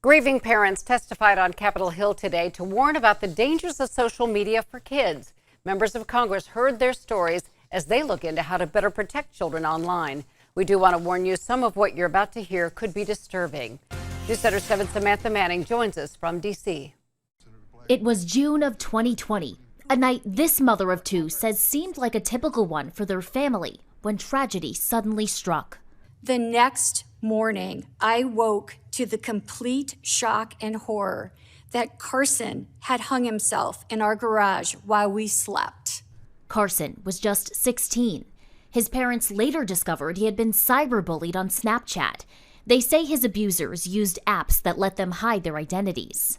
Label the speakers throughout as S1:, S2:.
S1: Grieving parents testified on Capitol Hill today to warn about the dangers of social media for kids. Members of Congress heard their stories as they look into how to better protect children online. We do want to warn you, some of what you're about to hear could be disturbing. News Center 7's Samantha Manning joins us from D.C.
S2: It was June of 2020, a night this mother of two says seemed like a typical one for their family when tragedy suddenly struck.
S3: The next morning, I woke to the complete shock and horror that Carson had hung himself in our garage while we slept.
S2: Carson was just 16. His parents later discovered he had been cyberbullied on Snapchat. They say his abusers used apps that let them hide their identities.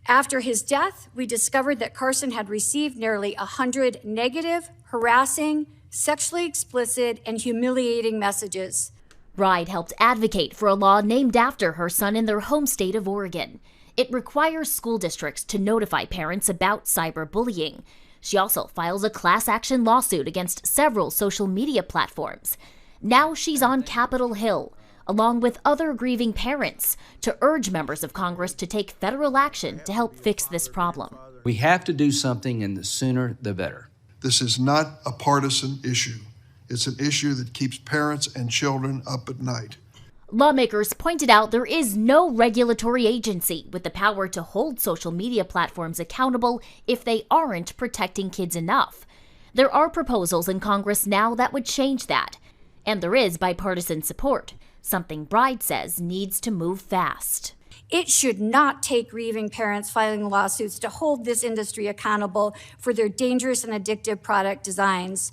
S3: After his death, we discovered that Carson had received nearly 100 negative, harassing, sexually explicit, and humiliating messages.
S2: Bride helped advocate for a law named after her son in their home state of Oregon. It requires school districts to notify parents about cyberbullying. She also files a class action lawsuit against several social media platforms. Now she's on Capitol Hill, along with other grieving parents, to urge members of Congress to take federal action to help fix this problem.
S4: We have to do something, and the sooner the better.
S5: This is not a partisan issue. It's an issue that keeps parents and children up at night.
S2: Lawmakers pointed out there is no regulatory agency with the power to hold social media platforms accountable if they aren't protecting kids enough. There are proposals in Congress now that would change that. And there is bipartisan support, something Bride says needs to move fast.
S3: It should not take grieving parents filing lawsuits to hold this industry accountable for their dangerous and addictive product designs.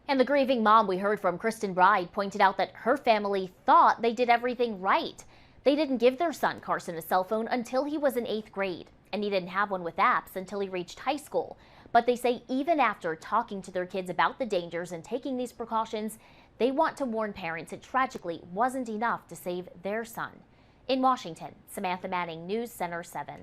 S2: And the grieving mom we heard from, Kristin Bride, pointed out that her family thought they did everything right. They didn't give their son Carson a cell phone until he was in 8th grade, and he didn't have one with apps until he reached high school. But they say even after talking to their kids about the dangers and taking these precautions, they want to warn parents it tragically wasn't enough to save their son. In Washington, Samantha Manning, News Center 7.